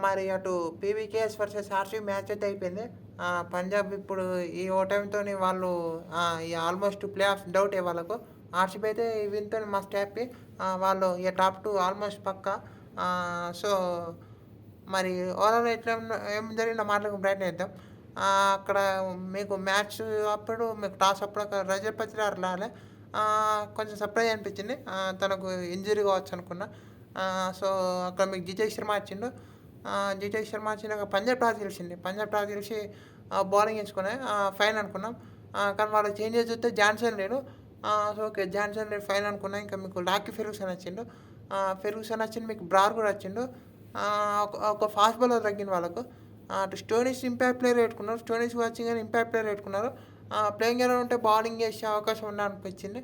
మరి అటు పీవీకేఎస్ versus RCB match అయితే అయిపోయింది. పంజాబ్ ఇప్పుడు ఈ ఓటమితోని వాళ్ళు ఈ ఆల్మోస్ట్ ప్లే ఆఫ్స్ డౌటే వాళ్ళకు. ఆర్‌సీబీ అయితే ఈ విన్‌తోని మస్ట్ హ్యాపీ. వాళ్ళు ఇగ టాప్ 2 ఆల్మోస్ట్ పక్కా. సో, మరి ఓవరాల్ ఎట్లా ఏం జరిగిందో మాట్లాడుకునే ప్రయత్నం చేద్దాం. అక్కడ మీకు మ్యాచ్ అప్పుడు మీకు టాస్ అప్పుడు అక్కడ రజత్ పటిదార్ రాలే. కొంచెం సర్ప్రైజ్ అనిపించింది. తనకు ఇంజ్యూరీ కావచ్చు అనుకున్నా. సో, అక్కడ మీకు జితేష్ శర్మ వచ్చిండు. జితేష్ శర్మ వచ్చినాక పంజాబ్ టాస్ గెలిచింది. పంజాబ్ టాస్ గెలిచి బౌలింగ్ ఎంచుకుని ఫైన్ అనుకున్నాం. కానీ వాళ్ళ చేంజెస్ చూస్తే జాన్సన్ లేడు. So, okay. జాన్సన్ లేడు ఫైన్ అనుకున్నా. ఇంకా మీకు లాకీ ఫెర్గుసన్ వచ్చిండు. ఫెర్గుసన్ వచ్చిండు. మీకు బ్రార్ కూడా వచ్చిండు. ఒక ఫాస్ట్ బౌలర్ తగ్గింది వాళ్ళకు. అటు స్టోయినిస్ ఇంపాక్ట్ ప్లేయర్ పెట్టుకున్నారు. స్టోయినిస్ వచ్చి కానీ ఇంపాక్ట్ ప్లేయర్ పెట్టుకున్నారు. ప్లేయింగ్ ఎలెవన్ ఉంటే బౌలింగ్ చేసే అవకాశం ఉందనిపించింది.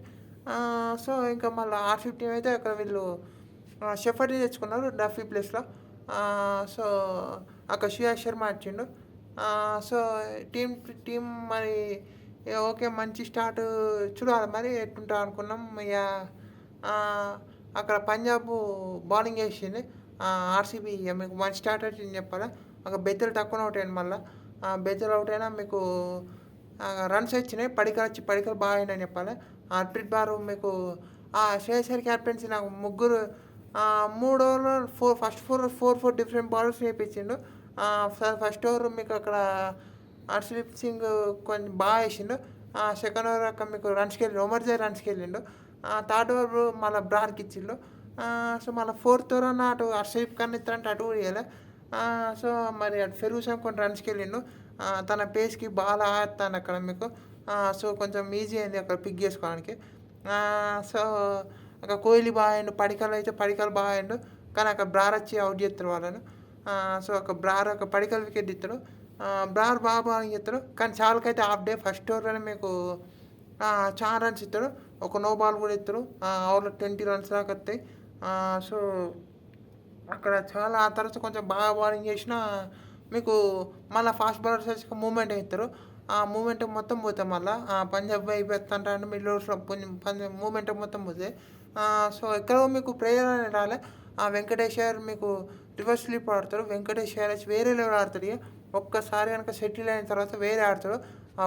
సో, ఇంకా మళ్ళీ ఆర్‌సీబీ టీమ్ అయితే అక్కడ వీళ్ళు షెఫర్డ్‌ని తెచ్చుకున్నారు డఫీ ప్లేస్‌లో. సో, అక్కడ శ్రేయస్ శర్మ వచ్చిండు. సో, టీమ్ టీమ్ మరి ఓకే. మంచి స్టార్ట్ చూడాలి మరి ఎట్టుంటదో అనుకున్నాం. ఇగ అక్కడ పంజాబ్ బౌలింగ్ ఏసింది. ఆర్‌సీబీ ఇగ మీకు మంచి స్టార్ట్ వచ్చిందని చెప్పాలా. అక్కడ బెతిల్ టక్కున ఔట్ అయ్యిండు మళ్ళా. బెతిల్ ఔట్ అయినా మీకు రన్స్ వచ్చినాయి. పడికల్ బాగా ఆడిండని చెప్పాలి. హర్ప్రీత్ బారు మీకు శ్రేయస్ అయ్యర్ కెప్టెన్సీ నాకు ముగ్గురు 3 ఓవర్‌లో ఫస్ట్ 4 డిఫరెంట్ బౌలర్స్ వేపించిండు. ఫస్ట్ ఓవర్ మీకు అక్కడ హర్షదీప్ సింగ్ కొంచెం బాగా వేసిండు. సెకండ్ ఓవర్ అక్కడ మీకు రన్స్‌కెళ్ళిండు. ఉమర్ రన్స్‌కెళ్ళిండు. థర్డ్ ఓవర్ మళ్ళీ బ్రార్‌కి ఇచ్చిండు. సో, మళ్ళీ ఫోర్త్ ఓవర్ అన్న అటు హర్షదీప్ ఖాన్ ఇస్తారంటే అటు కూడా ఇయ్యలే. సో, మరి అటు ఫెర్గుసన్ కొన్ని రన్స్‌కెళ్ళిండు. తన పేస్‌కి బాల్ ఆడతాను అక్కడ మీకు. సో, కొంచెం ఈజీ అయింది అక్కడ పిక్ చేసుకోవడానికి. సో, అక్కడ కోహ్లీ బాగా ఆడిండు. పడికల్ బాగా ఆడిండు. కానీ అక్కడ బ్రార్ వచ్చి అవుట్ చేస్తారు వాళ్ళను. సో, పడికల్ వికెట్ తీస్తాడు. బ్రార్ బాగా బౌలింగ్ చేస్తాడు. కానీ చాహల్‌కైతే హాఫ్ డే ఫస్ట్ ఓవర్‌లోనే మీకు చాలా రన్స్ ఇస్తాడు. ఒక నో బాల్ కూడా ఇస్తాడు. ఓవర్‌లో 20 రన్స్ దాకా వస్తాయి. సో, అక్కడ చాలా ఆ తర్వాత కొంచెం బాగా బౌలింగ్ చేసినా మీకు మళ్ళా ఫాస్ట్ బౌలర్స్ వచ్చి మూవ్‌మెంట్ ఏస్తారు. ఆ మూవ్‌మెంటమ్ మొత్తం పోతాయి మళ్ళా. పంజాబ్ వైపు ఎత్తంటాంటే మిడిల్ ఓవర్స్‌లో కొంచెం మూవ్‌మెంటమ్ మొత్తం పోతాయి. సో, ఎక్కడో మీకు ప్లేయర్ అనేది రాలే. వెంకటేష్ అయ్యర్ మీకు రివర్స్ స్వీప్ ఆడతాడు. వెంకటేష్ అయ్యర్ వచ్చి వేరే లెవెల్ ఆడతాడు ఇగ. ఒక్కసారి గనుక సెటిల్ అయిన తర్వాత వేరే ఆడతాడు.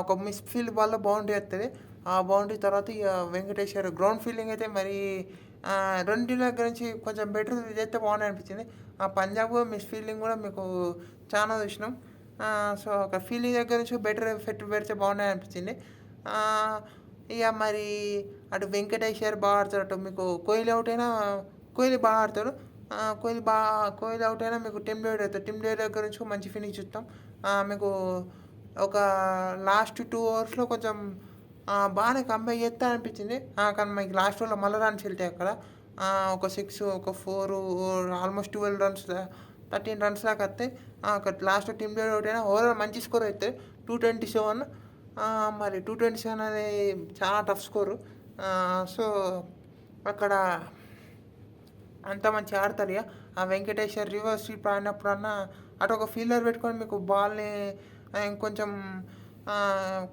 ఒక మిస్ ఫీల్డ్ బాల్‌లో బౌండరీ వస్తది. ఆ బౌండరీ తర్వాత ఇగ వెంకటేష్ అయ్యర్ గ్రౌండ్ ఫీల్డింగ్ అయితే మరి రెండిళ్ళ దగ్గర నుంచి కొంచెం బెటర్ చేస్తే బాగుండు అనిపించింది. పంజాబ్ మిస్ ఫీల్డింగ్ కూడా మీకు చాలా చూసినాం. సో, ఒక ఫీల్డింగ్ దగ్గర నుంచి బెటర్ ఎఫెక్ట్ పెడితే బాగుండని అనిపించింది. ఇక మరి అటు వెంకటేష్ అయ్యర్ బాగా ఆడతాడు. అటు మీకు కోహ్లీ అవుట్ అయినా కోహ్లీ బాగా ఆడతాడు. కోహ్లీ అవుట్ అయినా మీకు టిమ్ డేవిడ్ అవుతాడు. టిమ్ డేవిడ్ దగ్గర నుంచి మంచి ఫినిష్ చూస్తాం. మీకు ఒక లాస్ట్ 2 ఓవర్స్‌లో కొంచెం బాగానే కంబ్యాక్ చేస్తా అనిపించింది. కానీ మీకు లాస్ట్ ఓవర్‌లో మళ్ళా రన్స్ వెళ్తాయి అక్కడ. ఒక 6 ఒక 4 ఆల్మోస్ట్ 12 రన్స్ 13 రన్స్ దాకా వస్తాయి. అక్కడ లాస్ట్‌లో టిమ్ డేవిడ్ అవుట్ అయినా ఓవరాల్ మంచి స్కోర్ అవుతాయి. 227 మరి 227 అనేది చాలా టఫ్ స్కోరు. సో, అక్కడ అంత మంచిగా ఆడతారు ఇగ. వెంకటేష్ రివర్స్ స్వీప్ ఆడినప్పుడన్నా అటు ఒక ఫీల్డర్ పెట్టుకొని మీకు బాల్‌ని ఇంకొంచెం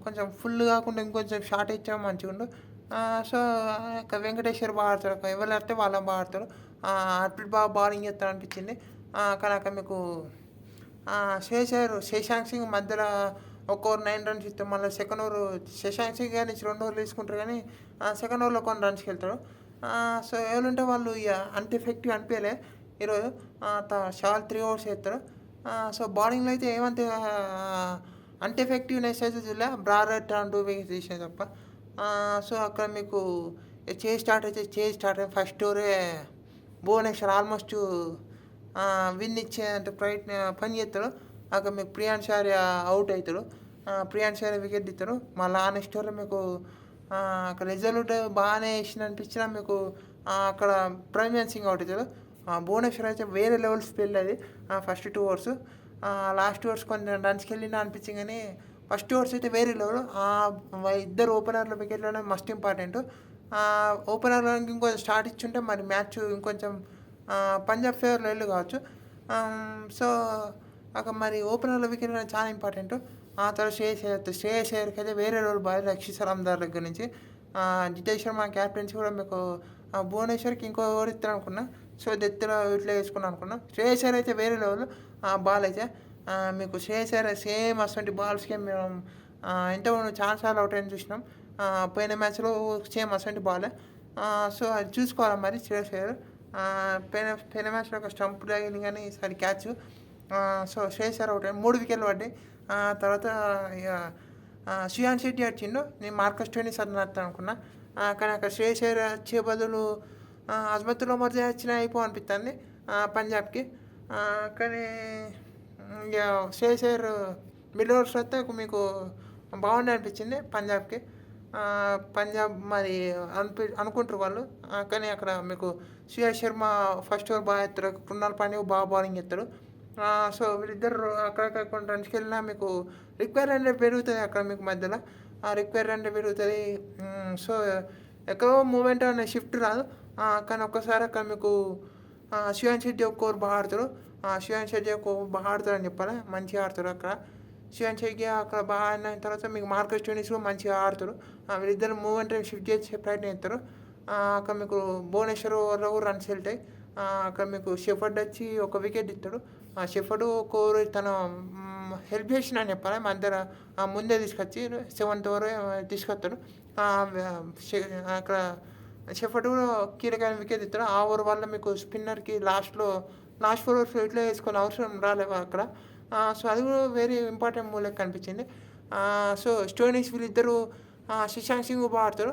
కొంచెం ఫుల్ కాకుండా ఇంకొంచెం షార్ట్ ఇచ్చినా మంచిగుండు. సో, వెంకటేశ్వర్ బాగా ఆడతాడు. ఎవరు ఆడితే వాళ్ళని బాగా ఆడతాడు. హర్ప్రీత్ బాగా బౌలింగ్ చేస్తాడు అనిపించింది. కానీ అక్కడ మీకు శశాంక్ సింగ్ మధ్యలో ఒక ఓవర్ 9 రన్స్ ఇస్తే మళ్ళీ సెకండ్ ఓవర్ శశాంక్ సింగ్ గారి నుంచి 2 ఓవర్లు తీసుకుంటారు కానీ సెకండ్ ఓవర్‌లో కొన్ని రన్స్‌కి వెళ్తాడు. సో, ఎవరుంటే వాళ్ళు ఇక అంత ఎఫెక్టివ్ అనిపించలే ఈరోజు. షాల్ 3 ఓవర్స్ వేస్తాడు. సో, బౌలింగ్‌లో అయితే ఏమంత అంత ఎఫెక్టివ్‌నెస్ అయితే చూడలే. బ్రార్ 2 వికెట్స్ తీసినాయి తప్ప. సో, అక్కడ మీకు చేజ్ స్టార్ట్ అయింది. ఫస్ట్ ఓవరే భువనేశ్వర్ ఆల్మోస్ట్ విన్ ఇచ్చేంత పని చేస్తాడు. అక్కడ మీకు ప్రియాంశ్ ఆర్య అవుట్ అవుతాడు. ప్రియాంశ్ ఆర్య వికెట్ తీస్తాడు. మళ్ళీ నెక్స్ట్ ఓవర్లో మీకు అక్కడ రిజల్ట్ బాగానే వేసింది అనిపించినా మీకు అక్కడ ప్రజ్ఞాన్ సింగ్ అవుట్ అవుతాడు. భువనేశ్వర్ అయితే వేరే లెవెల్ స్పెల్ అది. ఫస్ట్ 2 ఓవర్స్ లాస్ట్ ఓవర్స్ కొంచెం రన్స్‌కి వెళ్ళినా అనిపించింది కానీ ఫస్ట్ ఓవర్స్ అయితే వేరే లెవెల్. ఇద్దరు ఓపెనర్ల వికెట్లనే మస్ట్ ఇంపార్టెంట్. ఓపెనర్లో ఇంకొంచెం స్టార్ట్ ఇచ్చుంటే మరి మ్యాచ్ ఇంకొంచెం పంజాబ్ ఫేవర్లో వెళ్ళు కావచ్చు. సో, అక్కడ మరి ఓపెనర్ల వికెట్ అనేది చాలా ఇంపార్టెంట్. ఆ తర్వాత శ్రేయస్ అయ్యర్‌కి అయితే వేరే లెవెల్ బాయ్ రక్షిత్ సలాందార్ దగ్గర నుంచి. జితేష్ శర్మ క్యాప్టెన్సీ కూడా మీకు భువనేశ్వర్కి ఇంకో ఓవర్ ఇస్తారనుకున్నా. సో, డెత్‌లో ఇట్లా వేసుకున్నాం అనుకున్నాం. శ్రేయస్ అయ్యర్ అయితే వేరే లెవెల్ బాల్ అయితే. మీకు శ్రేయస్ అయ్యర్ సేమ్ అసంటి బాల్స్‌కే మేము ఇంతకుముందు చాలా సార్లు అవుట్ అయ్యింది చూసినాం. పోయిన మ్యాచ్‌లో సేమ్ అసంటి బాలే. సో, అది చూసుకోవాలి మరి శ్రేయస్ అయ్యర్. పోయిన మ్యాచ్‌లో ఒక స్టంప్ తగిలింది కానీ ఈసారి catch. So, Shreyas Iyer out అయ్యాడు. 3 వికెట్లు పడ్డాయి. తర్వాత ఇగ శ్రేయాన్ శెట్టి వచ్చిండు. నేను మార్కస్ స్టోయినిస్ ఆడతాడనుకున్నా. కానీ అక్కడ శ్రేయస్ అయ్యర్ వచ్చే బదులు అజ్మతుల్లా ఉమర్ వచ్చినా అనిపిస్తుంది పంజాబ్‌కి. కానీ ఇగ శ్రేయస్ అయ్యర్ మిడిల్ ఓవర్స్ వస్తే మీకు బాగుండే అనిపించింది పంజాబ్‌కి. పంజాబ్ మరి అనుకుంటారు వాళ్ళు. కానీ అక్కడ మీకు శ్రేయస్ శర్మ ఫస్ట్ ఓవర్ బాగా ఎత్తాడు. కృణాల్ పాండ్యా బాగా బౌలింగ్ ఎత్తాడు. సో, వీళ్ళిద్దరు అక్కడక్కడ కొన్ని రన్స్‌కి వెళ్ళినా మీకు రిక్వైర్ రన్ రేట్ పెరుగుతుంది అక్కడ మీకు మధ్యలో. రిక్వైర్ రన్ రేట్ పెరుగుతుంది. సో, ఎక్కడో మూమెంట్ అనే షిఫ్ట్ రాదు. కానీ ఒక్కసారి అక్కడ మీకు శ్రేయాన్ శెట్టి ఒక ఓవర్ బాగా ఆడతాడు. శ్రేయాన్ శెట్టి ఒక ఓవర్ బాగా ఆడతాడని చెప్పాలి. మంచిగా ఆడతాడు అక్కడ. శ్రేయాన్ శెట్టి అక్కడ బాగా ఆడిన తర్వాత మీకు మార్కస్ స్టోయినిస్ కూడా మంచిగా ఆడతారు. వీళ్ళిద్దరు మూమెంట్ షిఫ్ట్ చేసే ప్రయత్నం చేస్తారు. అక్కడ మీకు భువనేశ్వర్ ఓవర్లో కూడా రన్స్ వెళ్తాయి. అక్కడ మీకు షెఫర్డ్ వచ్చి ఒక వికెట్ ఇస్తాడు. షెఫర్డ్ ఒక ఓవర్ తన హెల్ప్ చేసినని చెప్పాలి. మధ్యలో ముందే తీసుకొచ్చి 7th ఓవర్ తీసుకొస్తాడు. అక్కడ షెఫర్డ్ కూడా కీలకమైన వికెట్ ఇస్తాడు. ఆ ఓవర్ వల్ల మీకు స్పిన్నర్‌కి లాస్ట్ 4 ఓవర్స్ ఇట్లా వేసుకునే అవసరం రాలేదు అక్కడ. సో, అది కూడా వెరీ ఇంపార్టెంట్ మూవ్ లెక్క అనిపించింది. సో, స్టోయినిస్ వీళ్ళిద్దరూ శశాంక్ సింగ్ బాగా ఆడతారు.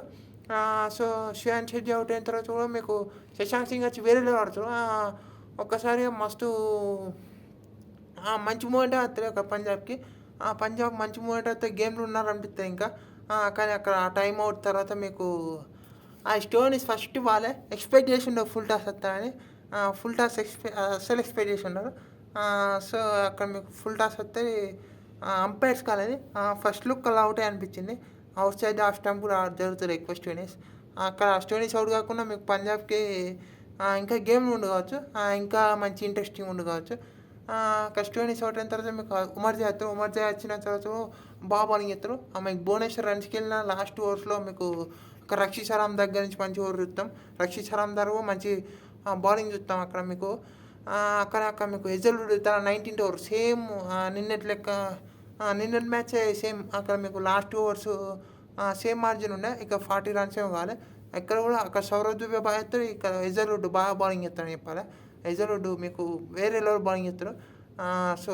సో, శ్రేయాన్ శెట్టి అవుట్ అయిన తర్వాత కూడా మీకు శశాంక్ సింగ్ వచ్చి వేరే లెవెల్ ఆడతారు. ఒక్కసారిగా మస్తు మంచి మూమెంటే వస్తాయి అక్కడ పంజాబ్‌కి. పంజాబ్ మంచి మూమెంట్ వస్తే గేమ్‌లో ఉన్నారనిపిస్తుంది ఇంకా. కానీ అక్కడ టైమ్ అవుట్ తర్వాత మీకు స్టోయినిస్ ఫస్ట్ బాలే ఎక్స్పెక్ట్ చేసి ఉండవు ఫుల్ టాస్ వస్తాడని. ఫుల్ టాస్ అస్సలు ఎక్స్పెక్ట్ చేసి ఉండరు. సో, అక్కడ మీకు ఫుల్ టాస్ వస్తే అంపైర్స్ కాలేదు. ఫస్ట్ లుక్ అలా అవుటే అనిపించింది. అవుట్ సైడ్ ఆఫ్ స్టంప్ కూడా జరుగుతుంది ఎక్కువ స్టోయినిస్. అక్కడ స్టోయినిస్ అవుట్ కాకుండా మీకు పంజాబ్‌కి ఇంకా గేమ్ ఉండు కావచ్చు. ఇంకా మంచి ఇంట్రెస్టింగ్ ఉండు కావచ్చు. అక్కడ స్టోయినిస్ అవుట్ అయిన తర్వాత మీకు ఉమర్జా వస్తారు. ఉమర్జా వచ్చిన తర్వాత బాగా బౌలింగ్ చేస్తారు. మీకు భువనేశ్వర్ రన్స్‌కి వెళ్ళిన లాస్ట్ ఓవర్స్లో మీకు ఒక రక్షిత్ సలాం దగ్గర నుంచి మంచి ఓవర్ చూస్తాం. రక్షిత్ సలాం దగ్గర మంచి బౌలింగ్ చూస్తాం అక్కడ మీకు. అక్కడ మీకు హెజల్వుడ్ తన 19th ఓవర్ సేమ్ నిన్నటి లెక్క నిన్నటి మ్యాచ్ సేమ్ అక్కడ మీకు లాస్ట్ ఓవర్స్ సేమ్ మార్జిన్ ఉండే. ఇక 40 రన్స్ ఏమో కాలే. ఇక్కడ కూడా అక్కడ సౌరవ్ దుబే బాగా ఎత్తాడు. ఇక్కడ హెజల్వుడ్ బాగా బౌలింగ్ ఎత్తాడని చెప్పాలి. హెజల్వుడ్ మీకు వేరే లెవెల్ బౌలింగ్ ఎత్తాడు. సో,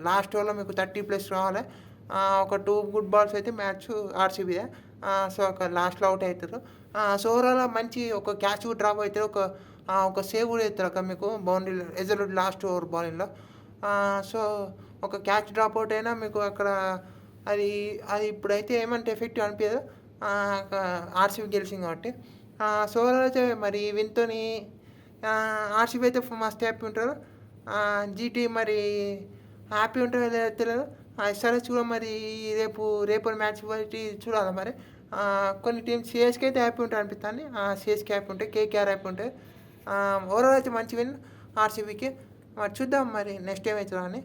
లాస్ట్ ఓవర్లో మీకు 30+ రావాలి. ఒక 2 గుడ్ బాల్స్ అయితే మ్యాచ్ ఆర్సీబీదే. సో, అక్కడ లాస్ట్‌లో అవుట్ అవుతారు. సో, ఓవరాల్ మంచి ఒక క్యాచ్ కూడా డ్రాప్ అవుతారు. ఒక సేవ్ కూడా చేస్తారు అక్కడ మీకు బౌండరీలో హెజల్వుడ్ లాస్ట్ ఓవర్ బౌలింగ్‌లో. సో, ఒక క్యాచ్ డ్రాప్ అవుట్ అయినా మీకు అక్కడ అది అది ఇప్పుడైతే ఏమంటే ఎఫెక్టివ్ అనిపించదు. ఆర్సీబీ గెలిచింది కాబట్టి. సో, ఓవరాల్ అయితే మరి విన్‌తోని ఆర్సీబీ అయితే మస్తు హ్యాపీ ఉంటారు. జీటీ మరి హ్యాపీ ఉంటారో లేదో తెలియదు. ఎస్ఆర్హెచ్ కూడా మరి రేపు మ్యాచ్ బట్టి చూడాలి మరి. కొన్ని టీమ్స్ సిఎస్కే అయితే హ్యాపీ ఉంటాయి అనిపిస్తుంది. సిఎస్కే హ్యాపీ ఉంటాయి. కేకేఆర్ హ్యాపీ ఉంటాయి. ఓవరాల్ అయితే మంచి విన్ ఆర్సీబీకి. మరి చూద్దాం మరి నెక్స్ట్ ఏమవుతుందో అని.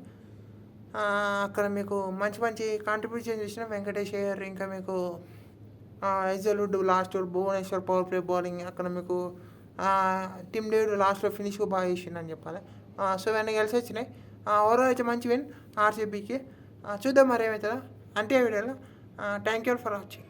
అక్కడ మీకు మంచి కాంట్రిబ్యూషన్ చేసిన వెంకటేష్ అయ్యర్, ఇంకా మీకు Hazlewood last over, Bhuvneshwar power play bowling, అక్కడ మీకు టీమ్ డేవిడ్ లాస్ట్‌లో ఫినిష్ బాగా చేసిండని చెప్పాలి. సో, ఇవన్నీ కలిసి వచ్చినాయి. ఓవరాల్ అయితే మంచి విన్ ఆర్సీబీకి. చూద్దాం మరి ఏమవుతుందో. అంటే వీడియోలో థ్యాంక్ యూ ఫర్ వాచింగ్.